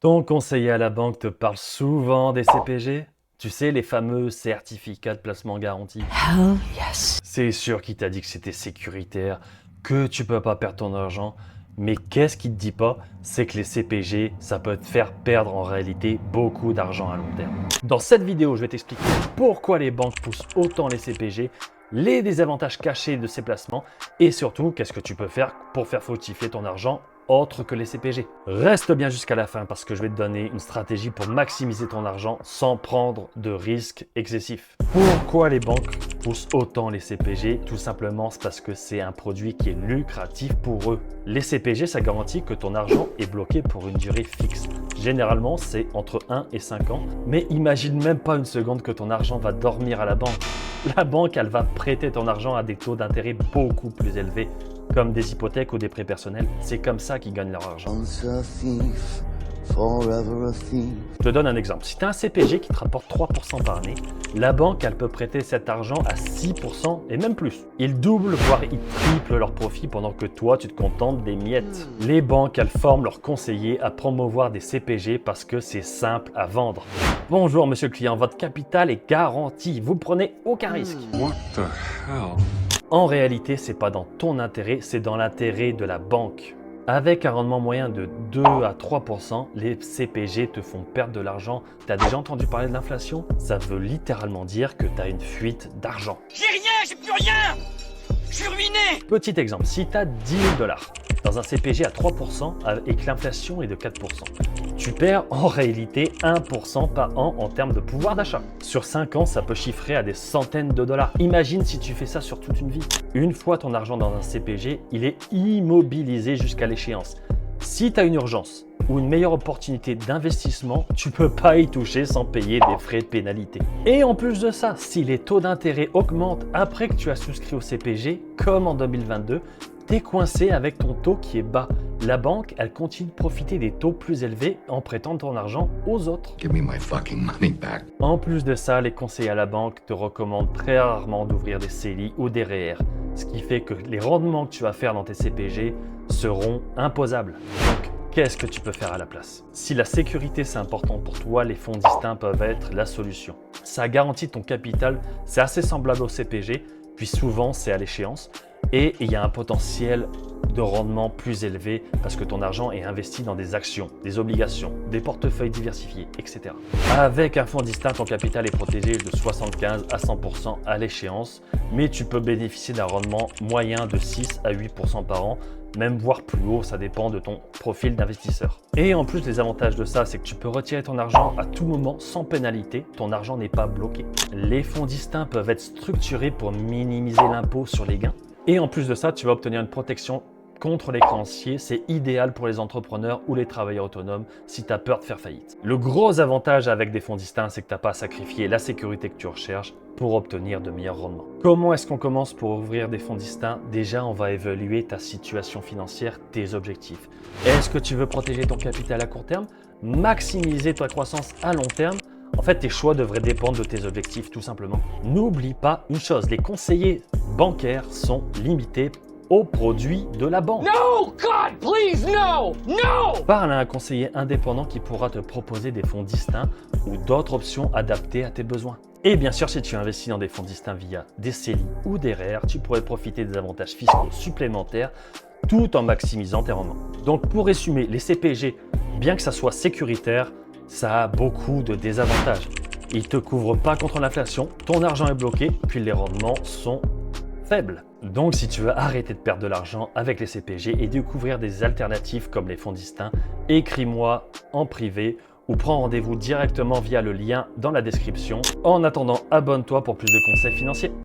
Ton conseiller à la banque te parle souvent des CPG? Tu sais, les fameux certificats de placement garanti. Hell yes. C'est sûr qu'il t'a dit que c'était sécuritaire, que tu peux pas perdre ton argent. Mais qu'est-ce qu'il te dit pas? C'est que les CPG, ça peut te faire perdre en réalité beaucoup d'argent à long terme. Dans cette vidéo, je vais t'expliquer pourquoi les banques poussent autant les CPG, les désavantages cachés de ces placements et surtout, qu'est-ce que tu peux faire pour faire fructifier ton argent autre que les CPG. Reste bien jusqu'à la fin parce que je vais te donner une stratégie pour maximiser ton argent sans prendre de risques excessifs. Pourquoi les banques poussent autant les CPG? Tout simplement, c'est parce que c'est un produit qui est lucratif pour eux. Les CPG, ça garantit que ton argent est bloqué pour une durée fixe. Généralement, c'est entre 1 et 5 ans, mais imagine même pas une seconde que ton argent va dormir à la banque. La banque, elle va prêter ton argent à des taux d'intérêt beaucoup plus élevés, comme des hypothèques ou des prêts personnels. C'est comme ça qu'ils gagnent leur argent. Once a thief, forever a thief. Je te donne un exemple. Si tu as un CPG qui te rapporte 3% par année, la banque, elle peut prêter cet argent à 6% et même plus. Ils doublent, voire ils triplent leur profit pendant que toi, tu te contentes des miettes. Les banques, elles forment leurs conseillers à promouvoir des CPG parce que c'est simple à vendre. Bonjour monsieur le client, votre capital est garanti. Vous prenez aucun risque. What the hell? En réalité, c'est pas dans ton intérêt, c'est dans l'intérêt de la banque. Avec un rendement moyen de 2 à 3%, les CPG te font perdre de l'argent. Tu as déjà entendu parler de l'inflation? Ça veut littéralement dire que tu as une fuite d'argent. J'ai rien, j'ai plus rien. Je suis ruiné. Petit exemple, si tu as 10 000 $ dans un CPG à 3% et que l'inflation est de 4%, tu perds en réalité 1% par an en termes de pouvoir d'achat. Sur 5 ans, ça peut chiffrer à des centaines de dollars. Imagine si tu fais ça sur toute une vie. Une fois ton argent dans un CPG, il est immobilisé jusqu'à l'échéance. Si tu as une urgence ou une meilleure opportunité d'investissement, tu peux pas y toucher sans payer des frais de pénalité. Et en plus de ça, si les taux d'intérêt augmentent après que tu as souscrit au CPG, comme en 2022, tu es coincé avec ton taux qui est bas. La banque, elle continue de profiter des taux plus élevés en prêtant ton argent aux autres. Give me my fucking money back. En plus de ça, les conseillers à la banque te recommandent très rarement d'ouvrir des CELI ou des REER, ce qui fait que les rendements que tu vas faire dans tes CPG seront imposables. Donc, qu'est-ce que tu peux faire à la place? Si la sécurité c'est important pour toi, les fonds distincts peuvent être la solution. Ça garantit ton capital, c'est assez semblable au CPG, puis souvent c'est à l'échéance et il y a un potentiel de rendement plus élevé parce que ton argent est investi dans des actions, des obligations, des portefeuilles diversifiés, etc. Avec un fonds distinct, ton capital est protégé de 75 à 100% à l'échéance, mais tu peux bénéficier d'un rendement moyen de 6 à 8% par an, même voire plus haut, ça dépend de ton profil d'investisseur. Et en plus, les avantages de ça, c'est que tu peux retirer ton argent à tout moment sans pénalité, ton argent n'est pas bloqué. Les fonds distincts peuvent être structurés pour minimiser l'impôt sur les gains. Et en plus de ça, tu vas obtenir une protection contre les créanciers. C'est idéal pour les entrepreneurs ou les travailleurs autonomes si tu as peur de faire faillite. Le gros avantage avec des fonds distincts, c'est que tu n'as pas à sacrifier la sécurité que tu recherches pour obtenir de meilleurs rendements. Comment est-ce qu'on commence pour ouvrir des fonds distincts? Déjà, on va évaluer ta situation financière, tes objectifs. Est-ce que tu veux protéger ton capital à court terme? Maximiser ta croissance à long terme? En fait, tes choix devraient dépendre de tes objectifs, tout simplement. N'oublie pas une chose, les conseillers bancaires sont limités aux produits de la banque. No, God, please, no, no. Parle à un conseiller indépendant qui pourra te proposer des fonds distincts ou d'autres options adaptées à tes besoins. Et bien sûr, si tu investis dans des fonds distincts via des CELI ou des REER, tu pourrais profiter des avantages fiscaux supplémentaires tout en maximisant tes rendements. Donc pour résumer, les CPG, bien que ça soit sécuritaire, ça a beaucoup de désavantages. Ils ne te couvrent pas contre l'inflation, ton argent est bloqué, puis les rendements sont faibles. Donc si tu veux arrêter de perdre de l'argent avec les CPG et découvrir des alternatives comme les fonds distincts, écris-moi en privé ou prends rendez-vous directement via le lien dans la description. En attendant, abonne-toi pour plus de conseils financiers.